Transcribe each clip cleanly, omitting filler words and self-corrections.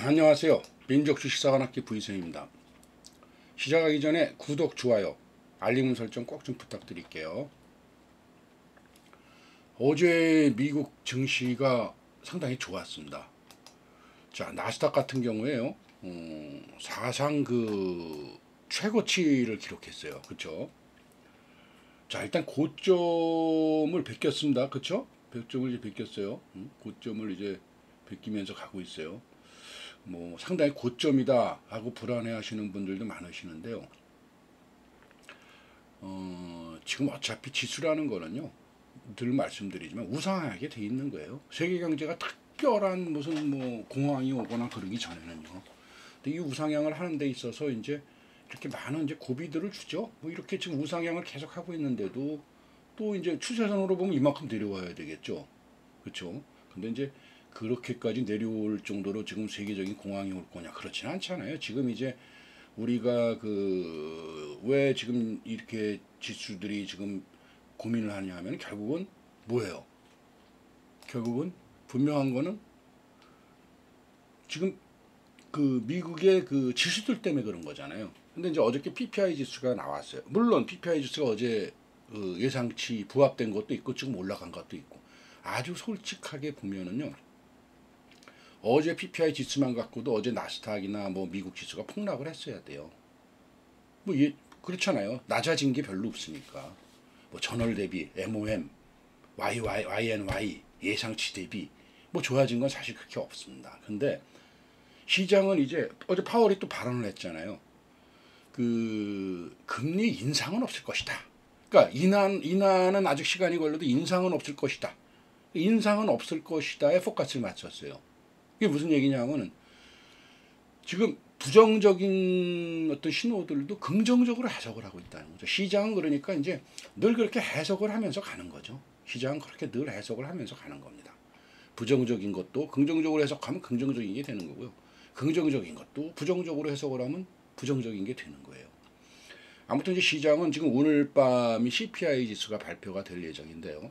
안녕하세요. 민족주식사관학기 V쌤입니다. 시작하기 전에 구독, 좋아요, 알림 설정 꼭 좀 부탁드릴게요. 어제 미국 증시가 상당히 좋았습니다. 자, 나스닥 같은 경우에요. 사상 최고치를 기록했어요. 그쵸? 자, 일단 고점을 베꼈습니다. 그쵸? 고점을 이제 베꼈어요. 고점을 이제 베끼면서 가고 있어요. 뭐 상당히 고점이다 하고 불안해하시는 분들도 많으시는데요. 지금 어차피 지수라는 거는요, 늘 말씀드리지만 우상하게 돼 있는 거예요. 세계 경제가 특별한 무슨 뭐 공황이 오거나 그러기 전에는요. 근데 이 우상향을 하는 데 있어서 이제 이렇게 많은 이제 고비들을 주죠. 뭐 이렇게 지금 우상향을 계속 하고 있는데도 또 이제 추세선으로 보면 이만큼 내려와야 되겠죠. 그렇죠? 근데 이제 그렇게까지 내려올 정도로 지금 세계적인 공황이 올 거냐, 그렇지는 않잖아요. 지금 이제 우리가 왜 지금 이렇게 지수들이 지금 고민을 하냐 하면 결국은 뭐예요? 결국은 분명한 거는 지금 미국의 지수들 때문에 그런 거잖아요. 근데 이제 어저께 PPI 지수가 나왔어요. 물론 PPI 지수가 어제 예상치 부합된 것도 있고 지금 올라간 것도 있고, 아주 솔직하게 보면은요, 어제 PPI 지수만 갖고도 어제 나스닥이나 뭐 미국 지수가 폭락을 했어야 돼요. 뭐 그렇잖아요. 낮아진 게 별로 없으니까. 뭐 전월 대비 MOM, YNY 예상치 대비 뭐 좋아진 건 사실 그렇게 없습니다. 근데 시장은 이제 어제 파월이 또 발언을 했잖아요. 금리 인상은 없을 것이다. 그러니까 인하는 아직 시간이 걸려도 인상은 없을 것이다. 인상은 없을 것이다에 포커스를 맞췄어요. 이게 무슨 얘기냐면은 지금 부정적인 어떤 신호들도 긍정적으로 해석을 하고 있다는 거죠. 시장은 그러니까 이제 늘 그렇게 해석을 하면서 가는 거죠. 시장은 그렇게 늘 해석을 하면서 가는 겁니다. 부정적인 것도 긍정적으로 해석하면 긍정적인 게 되는 거고요. 긍정적인 것도 부정적으로 해석을 하면 부정적인 게 되는 거예요. 아무튼 이제 시장은 지금 오늘 밤이 CPI 지수가 발표가 될 예정인데요.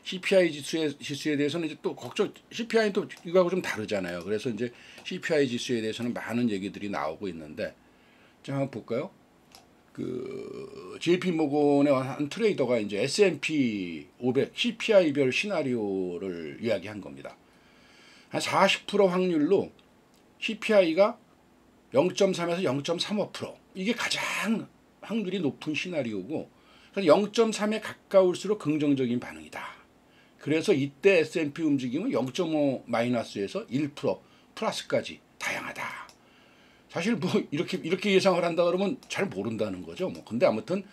CPI 지수에 대해서는 이제 또 CPI는 또 이거하고 좀 다르잖아요. 그래서 이제 CPI 지수에 대해서는 많은 얘기들이 나오고 있는데, 자, 한번 볼까요? JP 모건의 한 트레이더가 이제 S&P 500 CPI별 시나리오를 이야기한 겁니다. 한 40% 확률로 CPI가 0.3에서 0.35%, 이게 가장 확률이 높은 시나리오고, 0.3에 가까울수록 긍정적인 반응이다. 그래서 이때 S&P 움직임은 0.5 마이너스에서 1% 플러스까지 다양하다. 사실 뭐 이렇게 예상을 한다 그러면 잘 모른다는 거죠. 뭐 근데 아무튼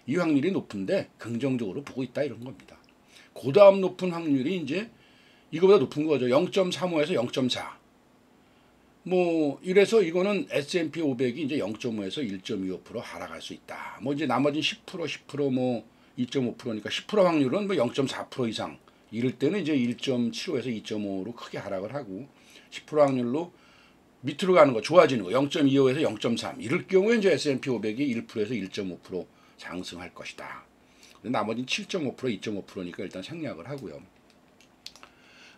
이 확률이 높은데 긍정적으로 보고 있다, 이런 겁니다. 그 다음 높은 확률이 이제 이거보다 높은 거죠. 0.35에서 0.4. 뭐 이래서 이거는 S&P 500이 이제 0.5에서 1.25% 하락할 수 있다. 뭐 이제 나머지는 10%, 뭐 2.5%니까 10% 확률은 뭐 0.4% 이상. 이럴 때는 이제 1.75에서 2.5로 크게 하락을 하고, 10% 확률로 밑으로 가는 거, 좋아지는 거 0.25에서 0.3, 이럴 경우에 이제 S&P 500이 1%에서 1.5% 상승할 것이다. 근데 나머지는 7.5%, 2.5%니까 일단 생략을 하고요.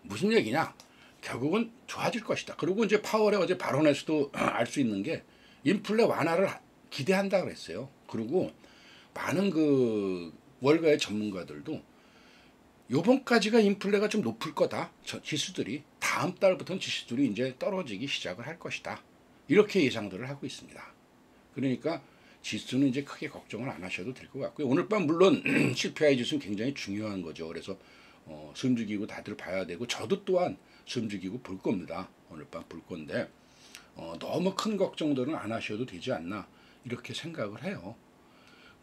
무슨 얘기냐? 결국은 좋아질 것이다. 그리고 이제 파월의 어제 발언에서도 알 수 있는 게 인플레 완화를 기대한다 그랬어요. 그리고 많은 월가의 전문가들도 요번까지가 인플레가 좀 높을 거다. 지수들이 다음 달부터는 지수들이 이제 떨어지기 시작을 할 것이다. 이렇게 예상들을 하고 있습니다. 그러니까 지수는 이제 크게 걱정을 안 하셔도 될 것 같고요. 오늘 밤 물론 CPI 지수는 굉장히 중요한 거죠. 그래서 숨죽이고 다들 봐야 되고, 저도 또한 숨죽이고 볼 겁니다. 오늘 밤 볼 건데 너무 큰 걱정들은 안 하셔도 되지 않나, 이렇게 생각을 해요.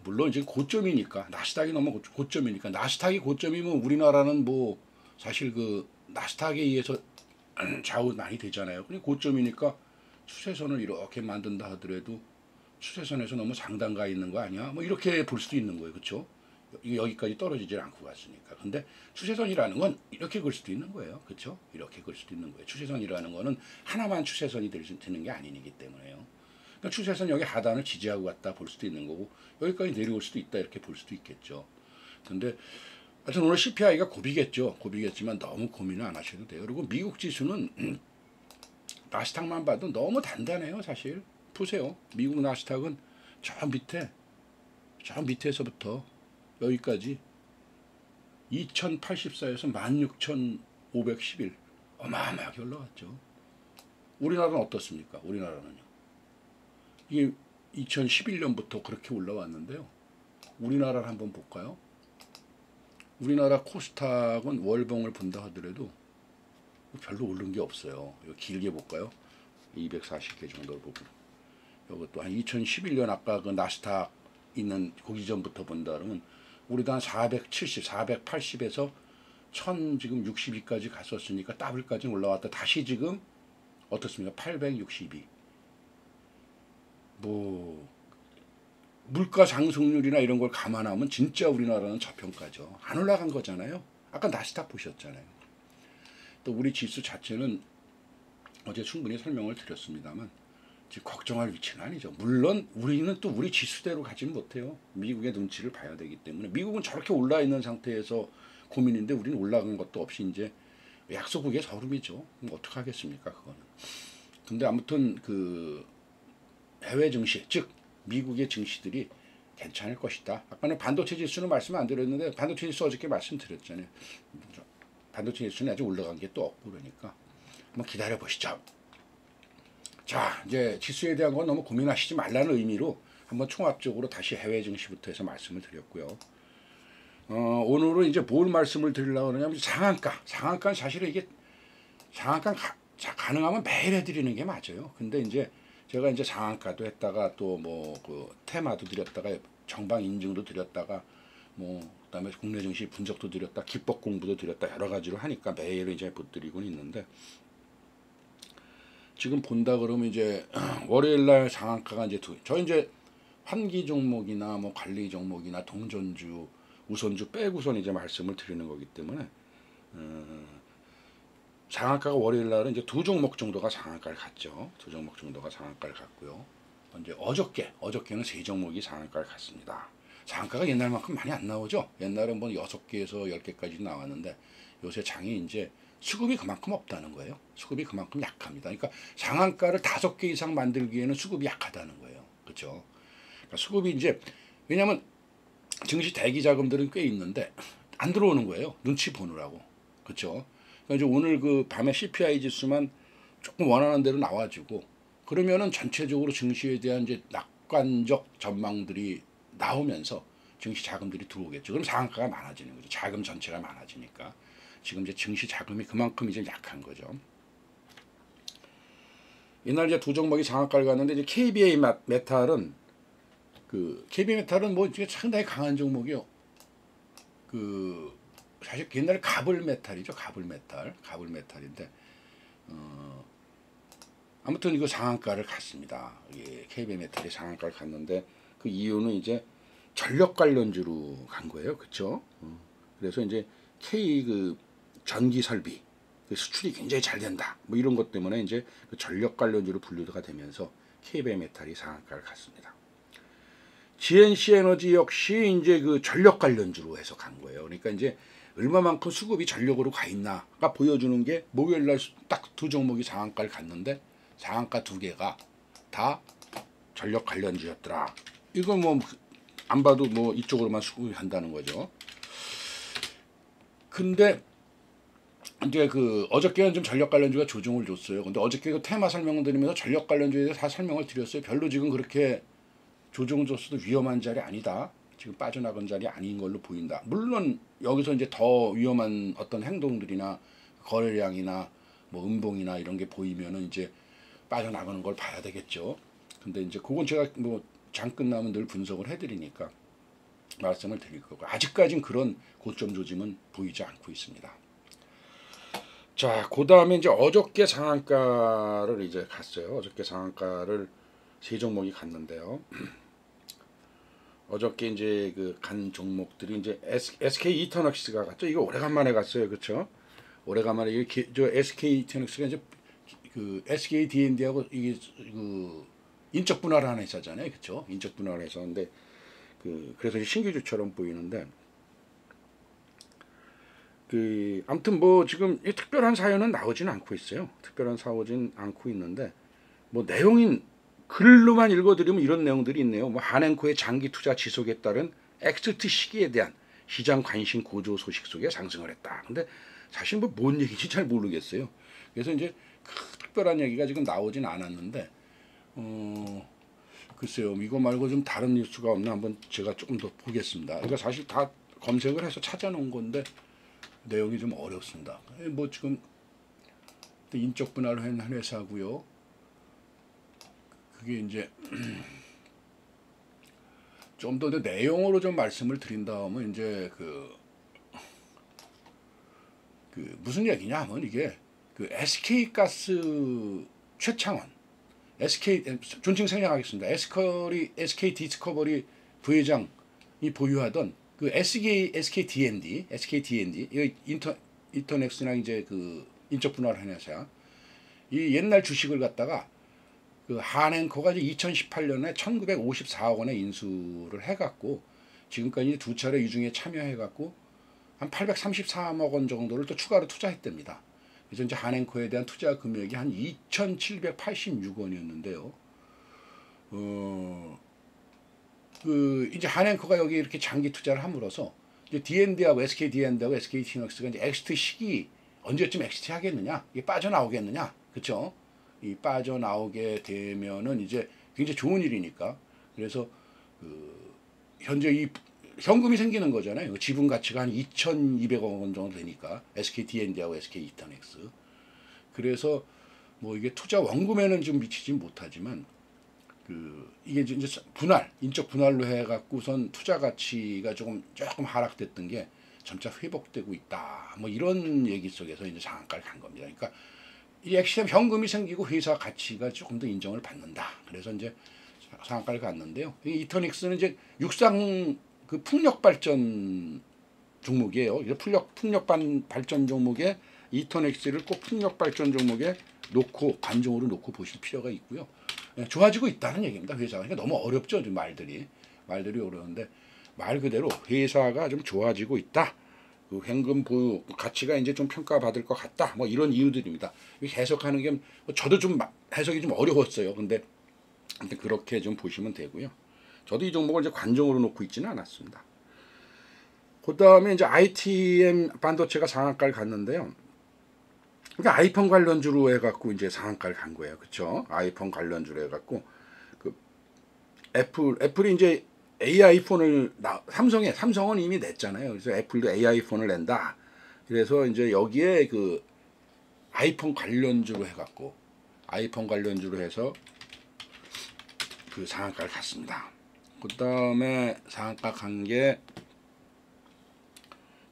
물론 이제 고점이니까, 나스닥이 너무 고점이니까, 나스닥이 고점이면 우리나라는 뭐 사실 나스닥에 의해서 좌우 많이 되잖아요. 근데 고점이니까 추세선을 이렇게 만든다 하더라도 추세선에서 너무 상단가 있는 거 아니야? 뭐 이렇게 볼 수도 있는 거예요. 그렇죠? 여기까지 떨어지질 않고 갔으니까. 근데 추세선이라는 건 이렇게 걸 수도 있는 거예요. 그렇죠? 이렇게 걸 수도 있는 거예요. 추세선이라는 거는 하나만 추세선이 되는 게 아니기 때문에요. 그러니까 추세선 여기 하단을 지지하고 갔다 볼 수도 있는 거고, 여기까지 내려올 수도 있다, 이렇게 볼 수도 있겠죠. 근데 하여튼 오늘 CPI가 고비겠죠. 고비겠지만 너무 고민을 안 하셔도 돼요. 그리고 미국 지수는 나스닥만 봐도 너무 단단해요. 사실 보세요. 미국 나스닥은 저 밑에서부터 여기까지 2084에서 16,511 어마어마하게 올라갔죠. 우리나라는 어떻습니까? 우리나라는요. 이게 2011년부터 그렇게 올라왔는데요. 우리나라를 한번 볼까요? 우리나라 코스닥은 월봉을 본다 하더라도 별로 오른 게 없어요. 이거 길게 볼까요? 240개 정도 보고. 이것도 한 2011년 아까 그 나스닥 있는 거기 전부터 본다 그러면 우리도 한 470, 480에서 1000 지금 62까지 갔었으니까 더블까지 올라왔다. 다시 지금 어떻습니까? 862. 뭐 물가 상승률이나 이런 걸 감안하면 진짜 우리나라는 저평가죠. 안 올라간 거잖아요. 아까 나스닥 보셨잖아요. 또 우리 지수 자체는 어제 충분히 설명을 드렸습니다만 지금 걱정할 위치는 아니죠. 물론 우리는 또 우리 지수대로 가지는 못해요. 미국의 눈치를 봐야 되기 때문에. 미국은 저렇게 올라 있는 상태에서 고민인데 우리는 올라간 것도 없이 이제 약소국의 서름이죠. 어떻게 하겠습니까, 그거는. 근데 아무튼 그 해외 증시, 즉 미국의 증시들이 괜찮을 것이다. 아까는 반도체 지수는 말씀 안 드렸는데 반도체 지수 어저께 말씀드렸잖아요. 반도체 지수는 아직 올라간 게 또 없고 그러니까 한번 기다려 보시죠. 자, 이제 지수에 대한 건 너무 고민하시지 말라는 의미로 한번 총합적으로 다시 해외 증시부터 해서 말씀을 드렸고요. 오늘은 이제 뭘 말씀을 드리려고 하냐면 상한가는 사실은 이게 가능하면 매일 해드리는 게 맞아요. 근데 이제 제가 이제 상한가도 했다가 또 뭐 그 테마도 드렸다가 정방 인증도 드렸다가 뭐 그다음에 국내 증시 분석도 드렸다, 기법 공부도 드렸다 여러 가지로 하니까 매일 이제 못 드리고는 있는데 지금 본다 그러면 이제 월요일 날 상한가가 이제 저 이제 환기 종목이나 뭐 관리 종목이나 동전주, 우선주 빼고선 이제 말씀을 드리는 거기 때문에 상한가가 월요일 날은 이제 두 종목 정도가 상한가를 갔죠. 두 종목 정도가 상한가를 갔고요. 이제 어저께는 세 종목이 상한가를 갔습니다. 상한가가 옛날만큼 많이 안 나오죠. 옛날은 뭐 6개에서 10개까지 나왔는데 요새 장이 이제 수급이 그만큼 없다는 거예요. 수급이 그만큼 약합니다. 그러니까 상한가를 5개 이상 만들기에는 수급이 약하다는 거예요. 그렇죠? 그러니까 수급이 이제 왜냐하면 증시 대기 자금들은 꽤 있는데 안 들어오는 거예요. 눈치 보느라고. 그렇죠? 그러니까 이제 오늘 그 밤에 CPI 지수만 조금 원하는 대로 나와주고 그러면은 전체적으로 증시에 대한 이제 낙관적 전망들이 나오면서 증시 자금들이 들어오겠죠. 그럼 상한가가 많아지는 거죠. 자금 전체가 많아지니까. 지금 이제 증시 자금이 그만큼 이제 약한 거죠. 이날 이제 두 종목이 상한가를 갔는데 이제 KBA 메탈은 뭐 이게 상당히 강한 종목이요. 사실 옛날에 가불 메탈이죠. 가불 메탈인데 아무튼 이거 상한가를 갔습니다. 예, KBA 메탈이 상한가를 갔는데 그 이유는 이제 전력 관련주로 간 거예요. 그렇죠? 그래서 이제 K 그 전기 설비 수출이 굉장히 잘 된다. 뭐 이런 것 때문에 이제 그 전력 관련주로 분류가 되면서 KBA 메탈이 상한가를 갔습니다. GNC 에너지 역시 이제 그 전력 관련주로 해서 간 거예요. 그러니까 이제 얼마만큼 수급이 전력으로 가 있나가 보여주는 게 목요일 날 딱 두 종목이 상한가를 갔는데 상한가 두 개가 다 전력 관련주였더라. 이거 뭐 안 봐도 뭐 이쪽으로만 수급이 간다는 거죠. 근데 이제 그 어저께는 좀 전력 관련주가 조정을 줬어요. 근데 어저께 그 테마 설명을 드리면서 전력 관련주에 대해서 다 설명을 드렸어요. 별로 지금 그렇게 조정 줬어도 위험한 자리 아니다. 지금 빠져나간 자리 아닌 걸로 보인다. 물론 여기서 이제 더 위험한 어떤 행동들이나 거래량이나 뭐 음봉이나 이런 게 보이면은 이제 빠져나가는 걸 봐야 되겠죠. 근데 이제 그건 제가 뭐 장 끝나면 늘 분석을 해드리니까 말씀을 드릴 거고 아직까진 그런 고점 조짐은 보이지 않고 있습니다. 자, 그 다음에 이제 어저께 상한가를 이제 갔어요. 어저께 상한가를 세 종목이 갔는데요. 어저께 이제 그 간 종목들이 이제 SK 이터넥스가 갔죠. 이거 오래간만에 갔어요, 그렇죠? 오래간만에 이게 저 SK 이터넥스가 이제 그 SK D&D하고 이게 그 인적 분할을 하는 회사잖아요, 그렇죠? 인적 분할을 회사인데 그래서 신규주처럼 보이는데 아무튼 뭐 지금 이 특별한 사연은 나오진 않고 있어요. 특별한 사오진 않고 있는데 뭐 내용인 글로만 읽어드리면 이런 내용들이 있네요. 뭐 한행코의 장기 투자 지속에 따른 엑시트 시기에 대한 시장 관심 고조 소식 속에 상승을 했다. 근데 사실 뭐 뭔 얘기인지 잘 모르겠어요. 그래서 이제 특별한 얘기가 지금 나오진 않았는데 글쎄요, 이거 말고 좀 다른 뉴스가 없나 한번 제가 조금 더 보겠습니다. 그러니까 사실 다 검색을 해서 찾아놓은 건데 내용이 좀 어렵습니다. 뭐 지금 인적 분할을 한 회사고요. 그게 이제 좀 더 내용으로 좀 말씀을 드린 다음에 이제 무슨 얘기냐 하면 이게 SK 가스 최창원 SK 존칭 생략하겠습니다. SK 디스커버리 부회장이 보유하던 SK D&D 이거 인터넥스나 이제 인적 분할을 한 회사 이 옛날 주식을 갖다가 한행코가 이제 2018년에 1954억 원에 인수를 해갖고 지금까지 두 차례 유증에 참여해갖고 한 833억 원 정도를 또 추가로 투자했답니다. 그래서 이제 한행코에 대한 투자 금액이 한 2,786원이었는데요. 이제 한행코가 여기 이렇게 장기 투자를 함으로써 이제 D&D하고 SK D&D하고 SK 히노엑스가 이제 엑시트 시기 언제쯤 엑시트 하겠느냐, 이게 빠져나오겠느냐, 그렇죠? 이 빠져나오게 되면은 이제 굉장히 좋은 일이니까. 그래서 현재 이 현금이 생기는 거잖아요. 지분 가치가 한 2,200억 원 정도 되니까 SK D&D하고 SK 이터넥스. 그래서 뭐 이게 투자 원금에는 좀 미치지 못하지만 이게 이제 인적 분할로 해갖고선 투자 가치가 조금 하락됐던 게 점차 회복되고 있다. 뭐 이런 얘기 속에서 이제 상한가를 간 겁니다. 그러니까 이 엑시엠 현금이 생기고 회사 가치가 조금 더 인정을 받는다. 그래서 이제 상한가를 갔는데요. 이 이터닉스는 이제 육상 풍력 발전 종목이에요. 풍력 발전 종목에 이터닉스를 꼭 풍력 발전 종목에 놓고 관종으로 놓고 보실 필요가 있고요. 좋아지고 있다는 얘기입니다. 회사가. 그러니까 너무 어렵죠. 말들이 어려운데 말 그대로 회사가 좀 좋아지고 있다. 현금 보유 가치가 이제 좀 평가받을 것 같다. 뭐 이런 이유들입니다. 해석하는 게 저도 좀 해석이 좀 어려웠어요. 근데 그렇게 좀 보시면 되고요. 저도 이 종목을 이제 관종으로 놓고 있지는 않았습니다. 그 다음에 이제 ITM 반도체가 상한가를 갔는데요. 그러니까 아이폰 관련주로 해갖고 이제 상한가를 간 거예요. 그렇죠? 아이폰 관련주로 해갖고 애플이 이제 AI 폰을 삼성은 이미 냈잖아요. 그래서 애플도 AI 폰을 낸다. 그래서 이제 여기에 아이폰 관련주로 해갖고 아이폰 관련주로 해서 상한가를 갔습니다. 그 다음에 상한가 간 게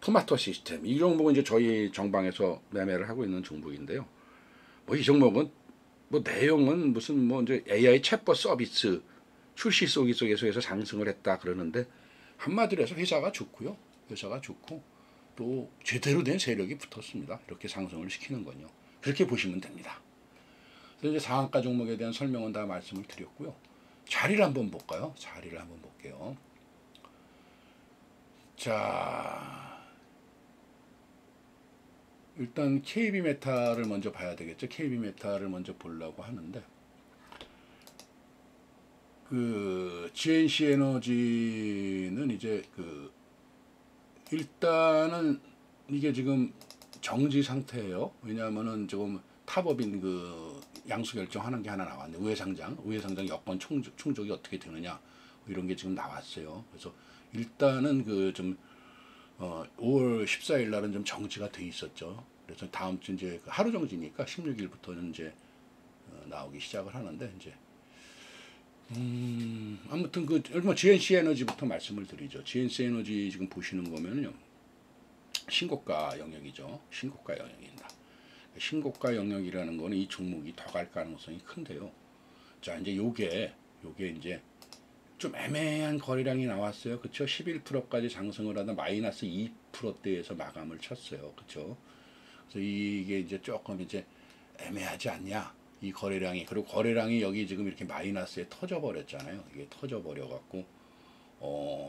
토마토 시스템. 이 종목은 이제 저희 정방에서 매매를 하고 있는 종목인데요. 뭐 이 종목은 뭐 내용은 무슨 뭐 이제 AI 챗봇 서비스 출시 속에서 해서 상승을 했다 그러는데 한마디로 해서 회사가 좋고요. 회사가 좋고 또 제대로 된 세력이 붙었습니다. 이렇게 상승을 시키는 건요. 그렇게 보시면 됩니다. 그래서 이제 상한가 종목에 대한 설명은 다 말씀을 드렸고요. 자리를 한번 볼까요? 자리를 한번 볼게요. 자, 일단 KB메탈을 먼저 봐야 되겠죠. KB메탈을 먼저 보려고 하는데 GNC 에너지는 이제 일단은 이게 지금 정지 상태예요. 왜냐하면은 조금 탑업인 양수 결정하는 게 하나 나왔는데 우회상장 여건 충족이 어떻게 되느냐 이런 게 지금 나왔어요. 그래서 일단은 5월 14일 날은 좀 정지가 돼 있었죠. 그래서 다음 주 이제 하루 정지니까 16일부터는 이제 나오기 시작을 하는데 이제 아무튼 GNC 에너지부터 말씀을 드리죠. GNC 에너지 지금 보시는 거면요. 신고가 영역이죠. 신고가 영역입니다. 신고가 영역이라는 거는 이 종목이 더 갈 가능성이 큰데요. 자, 이제 요게 이제 좀 애매한 거래량이 나왔어요. 그쵸? 11%까지 상승을 하다 마이너스 2%대에서 마감을 쳤어요. 그쵸? 그래서 이게 이제 조금 이제 애매하지 않냐? 이 거래량이. 그리고 거래량이 여기 지금 이렇게 마이너스에 터져버렸잖아요. 이게 터져버려갖고,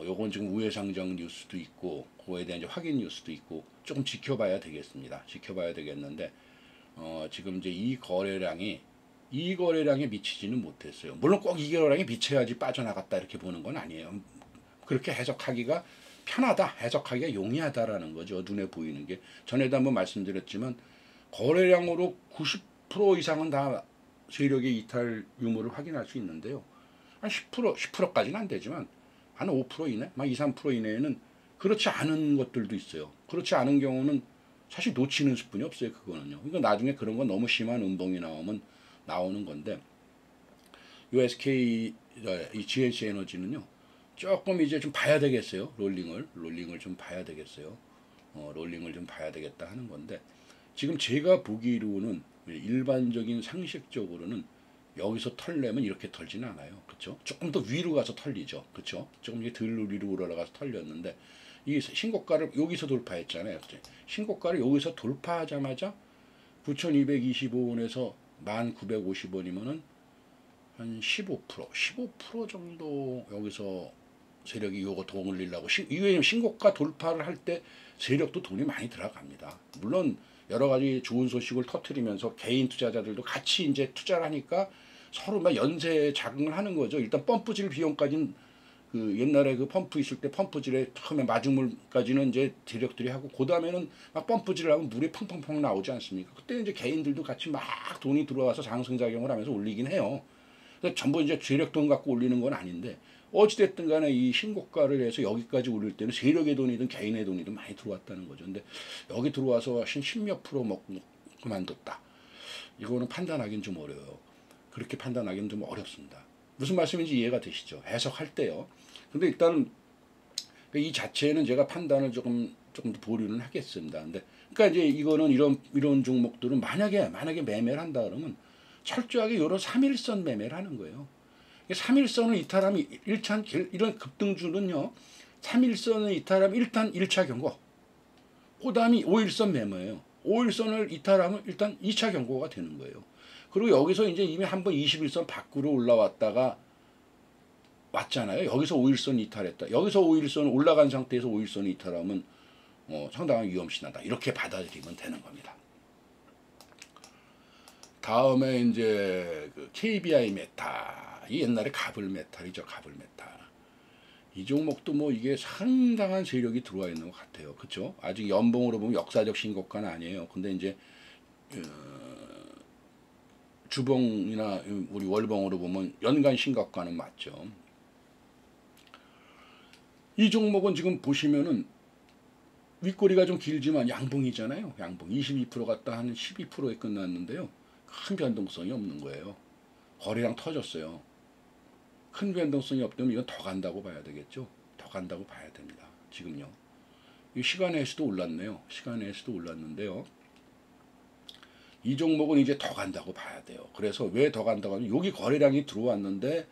요건 지금 우회상정 뉴스도 있고 그거에 대한 이제 확인 뉴스도 있고 조금 지켜봐야 되겠습니다. 지켜봐야 되겠는데 지금 이제 이 거래량에 미치지는 못했어요. 물론 꼭 이 거래량에 미쳐야지 빠져나갔다 이렇게 보는 건 아니에요. 그렇게 해석하기가 편하다, 해석하기가 용이하다라는 거죠. 눈에 보이는 게. 전에도 한번 말씀드렸지만 거래량으로 90% 이상은 다 세력의 이탈 유무를 확인할 수 있는데요. 한 10%까지는 안 되지만 한 5% 이내, 막 2, 3% 이내에는 그렇지 않은 것들도 있어요. 그렇지 않은 경우는 사실 놓치는 수뿐이 없어요. 그거는요. 그러니까 나중에 그런 건 너무 심한 음봉이 나오면 나오는 건데, USK 이 GH 에너지는요. 조금 이제 좀 봐야 되겠어요. 롤링을 좀 봐야 되겠어요. 롤링을 좀 봐야 되겠다 하는 건데, 지금 제가 보기로는 일반적인 상식적으로는 여기서 털려면 이렇게 털지는 않아요. 그렇죠? 조금 더 위로 가서 털리죠. 그렇죠? 조금 이제 덜 위로 올라가서 털렸는데 이 신고가를 여기서 돌파했잖아요. 신고가를 여기서 돌파하자마자 9,225원에서 1,950원이면은 한 15% 정도 여기서 세력이 요거 돈 올리려고 이게 신고가 돌파를 할 때 세력도 돈이 많이 들어갑니다. 물론 여러 가지 좋은 소식을 터뜨리면서 개인 투자자들도 같이 이제 투자를 하니까 서로 막 연쇄 자금을 하는 거죠. 일단 펌프질 비용까지는 그 옛날에 그 펌프 있을 때 펌프질에 처음에 마중물까지는 이제 세력들이 하고 그 다음에는 막 펌프질을 하면 물이 펑펑펑 나오지 않습니까? 그때 이제 개인들도 같이 막 돈이 들어와서 상승작용을 하면서 올리긴 해요. 전부 이제 세력 돈 갖고 올리는 건 아닌데 어찌됐든 간에 이 신고가를 해서 여기까지 올릴 때는 세력의 돈이든 개인의 돈이든 많이 들어왔다는 거죠. 근데 여기 들어와서 한 10몇 프로 먹고 그만뒀다. 이거는 판단하기는 좀 어려워요. 그렇게 판단하기는 좀 어렵습니다. 무슨 말씀인지 이해가 되시죠? 해석할 때요. 근데 일단 이 자체는 제가 판단을 조금 더 보류는 하겠습니다. 근데 그러니까 이제 이거는 이런 종목들은 만약에 매매를 한다 그러면 철저하게 요런 3일선 매매를 하는 거예요. 3일선을 이탈하면 이런 급등주는요. 3일선을 이탈하면 일단 1차 경고. 그 다음이 5일선 매매예요. 5일선을 이탈하면 일단 2차 경고가 되는 거예요. 그리고 여기서 이제 이미 한번 21선 밖으로 올라왔다가 왔잖아요. 여기서 5일선 이탈했다. 여기서 5일선 올라간 상태에서 5일선 이탈하면 상당한 위험신하다. 이렇게 받아들이면 되는 겁니다. 다음에 이제 그 KBI 메타. 이 옛날에 가불 메탈이죠. 가불 메탈. 이 종목도 뭐 이게 상당한 세력이 들어와 있는 것 같아요. 그렇죠? 아직 연봉으로 보면 역사적 신고가는 아니에요. 근데 이제 주봉이나 우리 월봉으로 보면 연간 신고가는 맞죠. 이 종목은 지금 보시면은 윗꼬리가 좀 길지만 양봉이잖아요. 양봉 22% 갔다 한 12%에 끝났는데요. 큰 변동성이 없는 거예요. 거래량 터졌어요. 큰 변동성이 없다면 이건 더 간다고 봐야 되겠죠. 더 간다고 봐야 됩니다. 지금요. 이 시간에서도 올랐네요. 시간에서도 올랐는데요. 이 종목은 이제 더 간다고 봐야 돼요. 그래서 왜 더 간다고 하면 여기 거래량이 들어왔는데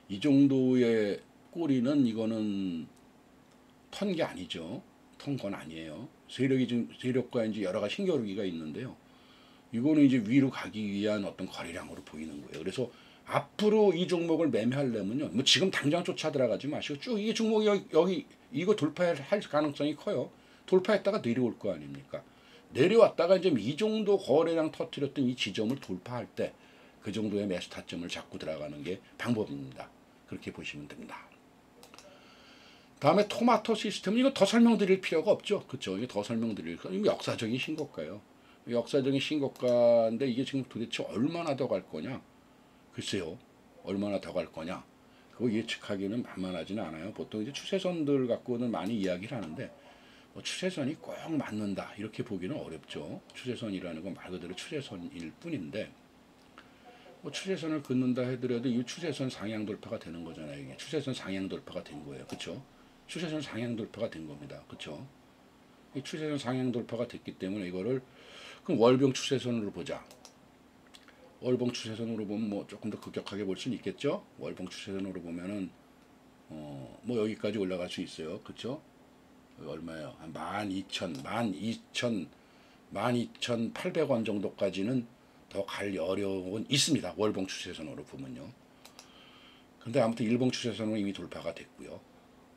이 정도의 꼬리는 이거는 턴 게 아니죠. 턴 건 아니에요. 세력과 이제 여러 가지 신겨루기가 있는데요. 이거는 이제 위로 가기 위한 어떤 거래량으로 보이는 거예요. 그래서 앞으로 이 종목을 매매하려면요. 뭐 지금 당장 쫓아 들어가지 마시고 쭉 이게 종목이 여기 이거 돌파할 가능성이 커요. 돌파했다가 내려올 거 아닙니까? 내려왔다가 이제 이 정도 거래량 터뜨렸던 이 지점을 돌파할 때 그 정도의 매수 타점을 잡고 들어가는 게 방법입니다. 그렇게 보시면 됩니다. 다음에 토마토 시스템 이거 더 설명드릴 필요가 없죠. 그렇죠? 이게 더 설명드릴 거 이거 역사적인 신고가예요. 역사적인 신고가인데 이게 지금 도대체 얼마나 더 갈 거냐? 글쎄요. 얼마나 더 갈 거냐? 그거 예측하기는 만만하지는 않아요. 보통 이제 추세선들 갖고는 많이 이야기를 하는데 뭐 추세선이 꼭 맞는다 이렇게 보기는 어렵죠. 추세선이라는 건 말 그대로 추세선일 뿐인데 뭐 추세선을 긋는다 해더라도 이 추세선 상향 돌파가 되는 거잖아요. 이게 추세선 상향 돌파가 된 거예요. 그렇죠? 추세선 상향 돌파가 된 겁니다. 그렇죠? 이 추세선 상향 돌파가 됐기 때문에 이거를 그럼 월봉 추세선으로 보자. 월봉 추세선으로 보면 뭐 조금 더 급격하게 볼 수는 있겠죠. 월봉 추세선으로 보면은 뭐 여기까지 올라갈 수 있어요. 그렇죠? 얼마예요? 한 12,800원 정도까지는 더 갈 여력은 있습니다. 월봉 추세선으로 보면요. 근데 아무튼 일봉 추세선은 이미 돌파가 됐고요.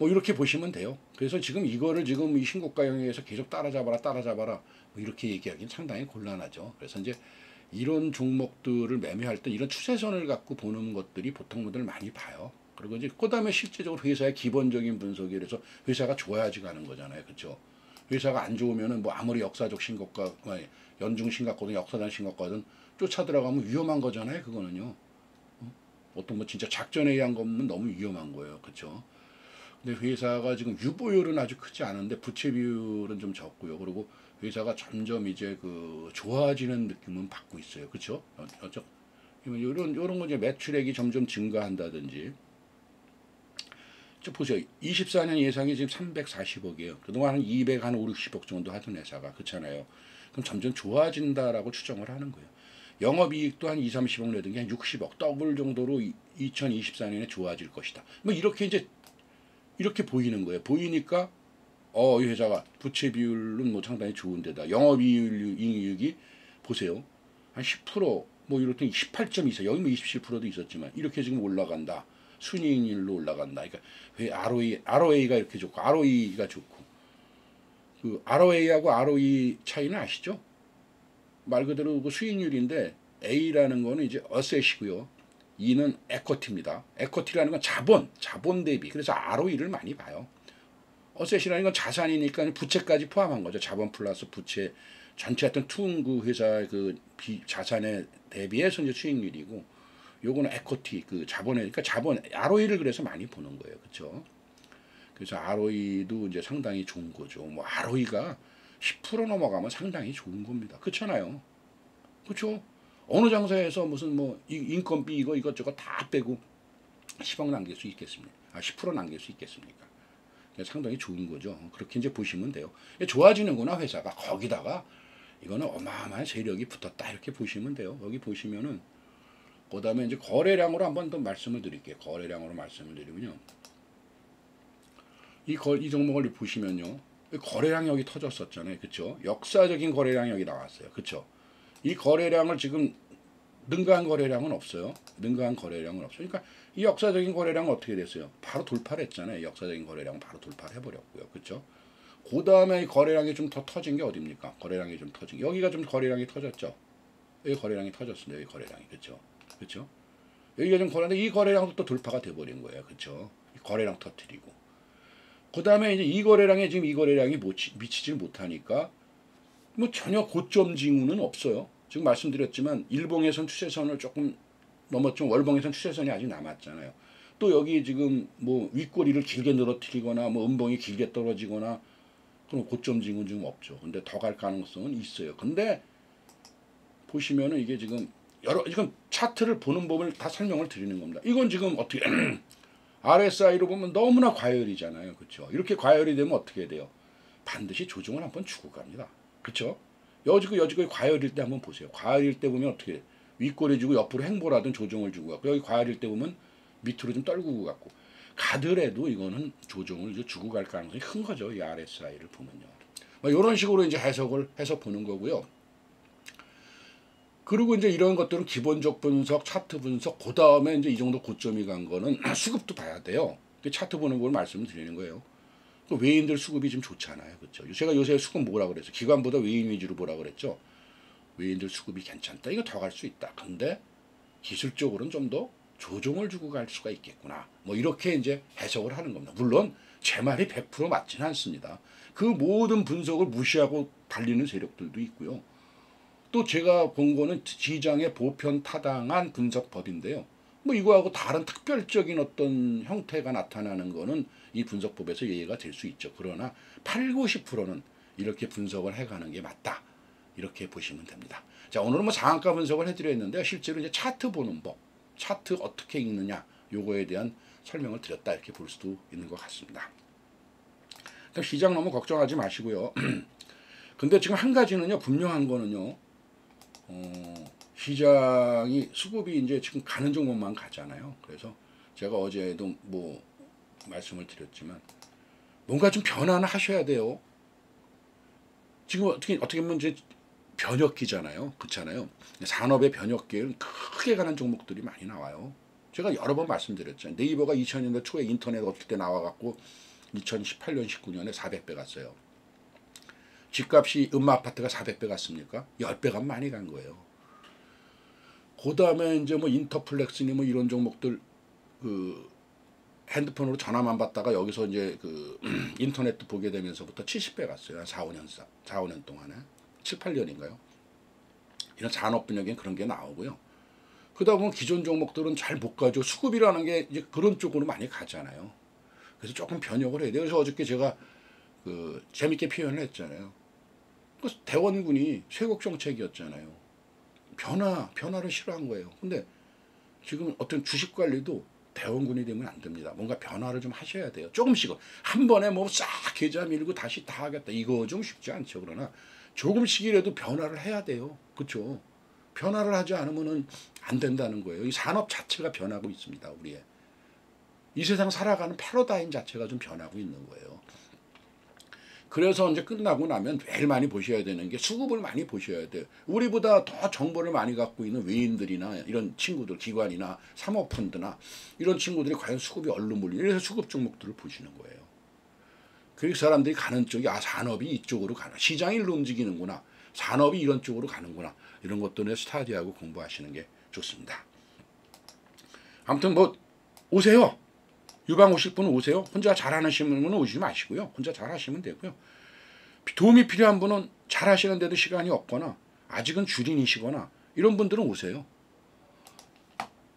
뭐 이렇게 보시면 돼요. 그래서 지금 이거를 지금 이 신고가 영역에서 계속 따라잡아라 뭐 이렇게 얘기하기는 상당히 곤란하죠. 그래서 이제 이런 종목들을 매매할 때 이런 추세선을 갖고 보는 것들이 보통 분들 많이 봐요. 그리고 이제 그다음에 실제적으로 회사의 기본적인 분석이 그래서 회사가 좋아야지 가는 거잖아요. 그렇죠? 회사가 안 좋으면은 뭐 아무리 역사적 신고가, 연중 신고가든 역사적 신고가든 쫓아 들어가면 위험한 거잖아요. 그거는요. 어떤 뭐 진짜 작전에 의한 거면 너무 위험한 거예요. 그렇죠? 근데 회사가 지금 유보율은 아주 크지 않은데 부채 비율은 좀 적고요. 그리고 회사가 점점 이제 그 좋아지는 느낌은 받고 있어요. 그렇죠? 이런 거 이제 매출액이 점점 증가한다든지. 저 보세요. 24년 예상이 지금 340억이에요. 그동안 한 200, 한 5, 60억 정도 하던 회사가. 그렇잖아요. 그럼 점점 좋아진다라고 추정을 하는 거예요. 영업이익도 한 2, 30억 내던 게 한 60억, 더블 정도로 2024년에 좋아질 것이다. 뭐 이렇게 이제 이렇게 보이는 거예요. 보이니까 이 회사가 부채 비율은 뭐 상당히 좋은데다 영업이익이 보세요. 한 10%뭐 이렇게 18.24 여기 뭐 27%도 있었지만 이렇게 지금 올라간다. 순이익률로 올라간다. 그러니까 왜 ROA가 이렇게 좋고 ROE가 좋고 그 ROA하고 ROE 차이는 아시죠? 말 그대로 그 수익률인데 A라는 거는 이제 어셋이고요. E는 에쿼티입니다. 에쿼티라는 건 자본 대비. 그래서 ROE를 많이 봐요. 어셋이라는 건 자산이니까 부채까지 포함한 거죠. 자본 플러스 부채 전체 하여튼 그 회사의 그 자산에 대비해서 이제 수익률이고 요거는 에쿼티 그 자본에 그러니까 자본 ROE를 그래서 많이 보는 거예요. 그렇죠? 그래서 ROE도 이제 상당히 좋은 거죠. 뭐 ROE가 10% 넘어가면 상당히 좋은 겁니다. 그렇잖아요. 그렇죠? 어느 장사에서 무슨 뭐 인건비 이것저것 다 빼고 10억 남길 수 있겠습니까? 10% 남길 수 있겠습니까? 상당히 좋은 거죠. 그렇게 이제 보시면 돼요. 좋아지는구나 회사가. 거기다가 이거는 어마어마한 세력이 붙었다 이렇게 보시면 돼요. 여기 보시면은 그다음에 이제 거래량으로 한번 더 말씀을 드릴게요. 거래량으로 말씀을 드리면요. 이 종목을 보시면요. 거래량 여기 터졌었잖아요. 그렇죠? 역사적인 거래량이 여기 나왔어요. 그렇죠? 이 거래량을 지금 능가한 거래량은 없어요. 능가한 거래량은 없어요. 그러니까 이 역사적인 거래량은 어떻게 됐어요? 바로 돌파를 했잖아요. 역사적인 거래량은 바로 돌파를 해버렸고요. 그렇죠? 그 다음에 거래량이 좀 더 터진 게 어딥니까? 거래량이 좀 터진 게 여기가 좀 거래량이 터졌죠. 여기 거래량이 터졌습니다. 여기 거래량이. 그렇죠? 그렇죠? 여기가 좀 거래인데 이 거래량도 또 돌파가 돼버린 거예요. 그렇죠? 거래량 터뜨리고. 그 다음에 이제 이 거래량에 지금 이 거래량이 미치질 못하니까 뭐 전혀 고점 징후는 없어요. 지금 말씀드렸지만 일봉에선 추세선을 조금 넘었지만 월봉에선 추세선이 아직 남았잖아요. 또 여기 지금 뭐 윗꼬리를 길게 늘어뜨리거나 뭐 음봉이 길게 떨어지거나 그럼 고점 징후는 지금 없죠. 근데 더 갈 가능성은 있어요. 근데 보시면은 이게 지금 지금 차트를 보는 법을 다 설명을 드리는 겁니다. 이건 지금 어떻게 RSI로 보면 너무나 과열이잖아요. 그렇죠? 이렇게 과열이 되면 어떻게 돼요? 반드시 조정을 한번 주고 갑니다. 그렇죠? 여지고 과열일 때 한번 보세요. 과열일 때 보면 어떻게 윗꼬리 주고 옆으로 행보라든 조정을 주고 갖고 여기 과열일 때 보면 밑으로 좀 떨구고 갖고 가더라도 이거는 조정을 주고 갈 가능성이 큰 거죠. 이 RSI를 보면요. 뭐 이런 식으로 이제 해석을 해서 보는 거고요. 그리고 이제 이런 것들은 기본적 분석, 차트 분석, 그 다음에 이제 이 정도 고점이 간 거는 수급도 봐야 돼요. 차트 보는 걸 말씀을 드리는 거예요. 외인들 수급이 좀 좋잖아요. 그렇죠? 제가 요새 수급 뭐라 그랬어요? 기관보다 외인 위주로 보라 그랬죠? 외인들 수급이 괜찮다. 이거 더 갈 수 있다. 근데 기술적으로는 좀 더 조정을 주고 갈 수가 있겠구나. 뭐 이렇게 이제 해석을 하는 겁니다. 물론 제 말이 100% 맞지는 않습니다. 그 모든 분석을 무시하고 달리는 세력들도 있고요. 또 제가 본 거는 시장의 보편 타당한 분석법인데요. 뭐 이거하고 다른 특별적인 어떤 형태가 나타나는 거는 이 분석법에서 이해가 될 수 있죠. 그러나 8, 90%는 이렇게 분석을 해가는 게 맞다. 이렇게 보시면 됩니다. 자, 오늘은 뭐 상한가 분석을 해드렸는데 실제로 이제 차트 보는 법, 차트 어떻게 읽느냐 요거에 대한 설명을 드렸다 이렇게 볼 수도 있는 것 같습니다. 그럼 시장 너무 걱정하지 마시고요. 근데 지금 한 가지는요, 분명한 거는요. 시장이 수급이 이제 지금 가는 종목만 가잖아요. 그래서 제가 어제도 뭐 말씀을 드렸지만 뭔가 좀 변화는 하셔야 돼요. 지금 어떻게 보면 이제 변혁기잖아요. 그렇잖아요. 산업의 변혁기에는 크게 가는 종목들이 많이 나와요. 제가 여러 번 말씀드렸잖아요. 네이버가 2000년대 초에 인터넷 어떨 때 나와갖고 2018년 19년에 400배 갔어요. 집값이 음마아파트가 400배 갔습니까? 10배가 많이 간 거예요. 그 다음에 이제 뭐 인터플렉스니 뭐 이런 종목들 그 핸드폰으로 전화만 받다가 여기서 이제 그 인터넷도 보게 되면서부터 70배 갔어요. 한 4, 5년 동안에. 7, 8년인가요? 이런 산업 분야에는 그런 게 나오고요. 그러다 보면 기존 종목들은 잘 못 가죠. 수급이라는 게 이제 그런 쪽으로 많이 가잖아요. 그래서 조금 변형을 해야 돼요. 그래서 어저께 제가 그 재밌게 표현을 했잖아요. 그 대원군이 쇄국 정책이었잖아요. 변화를 싫어한 거예요. 근데 지금 어떤 주식 관리도 대원군이 되면 안 됩니다. 뭔가 변화를 좀 하셔야 돼요. 조금씩은. 한 번에 뭐 싹 계좌 밀고 다시 다 하겠다. 이거 좀 쉽지 않죠. 그러나 조금씩이라도 변화를 해야 돼요. 그렇죠? 변화를 하지 않으면은 안 된다는 거예요. 이 산업 자체가 변하고 있습니다. 우리의. 이 세상 살아가는 패러다임 자체가 좀 변하고 있는 거예요. 그래서 이제 끝나고 나면 제일 많이 보셔야 되는 게 수급을 많이 보셔야 돼요. 우리보다 더 정보를 많이 갖고 있는 외인들이나 이런 친구들, 기관이나 사모펀드나 이런 친구들이 과연 수급이 얼른 몰리냐. 그래서 수급 종목들을 보시는 거예요. 그 사람들이 가는 쪽이 산업이 이쪽으로 가나. 시장이 일로 움직이는구나. 산업이 이런 쪽으로 가는구나. 이런 것들을 스타디하고 공부하시는 게 좋습니다. 아무튼 뭐 오세요. 유방 오실 분은 오세요. 혼자 잘하시는 분은 오시지 마시고요. 혼자 잘하시면 되고요. 도움이 필요한 분은 잘하시는데도 시간이 없거나 아직은 주린이시거나 이런 분들은 오세요.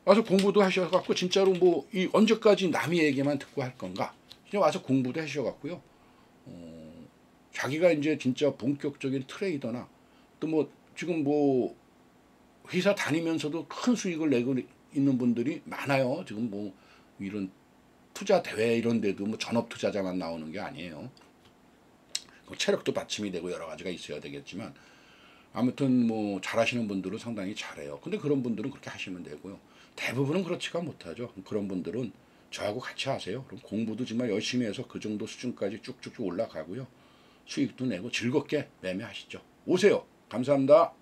와서 공부도 하셔갖고 진짜로 뭐 이 언제까지 남의 얘기만 듣고 할 건가. 그냥 와서 공부도 하셔갖고요. 자기가 이제 진짜 본격적인 트레이더나 또 뭐 지금 뭐 회사 다니면서도 큰 수익을 내고 있는 분들이 많아요. 지금 뭐 이런 투자 대회 이런 데도 뭐 전업 투자자만 나오는 게 아니에요. 체력도 받침이 되고 여러 가지가 있어야 되겠지만 아무튼 뭐 잘하시는 분들은 상당히 잘해요. 근데 그런 분들은 그렇게 하시면 되고요. 대부분은 그렇지가 못하죠. 그런 분들은 저하고 같이 하세요. 그럼 공부도 정말 열심히 해서 그 정도 수준까지 쭉쭉 올라가고요. 수익도 내고 즐겁게 매매하시죠. 오세요. 감사합니다.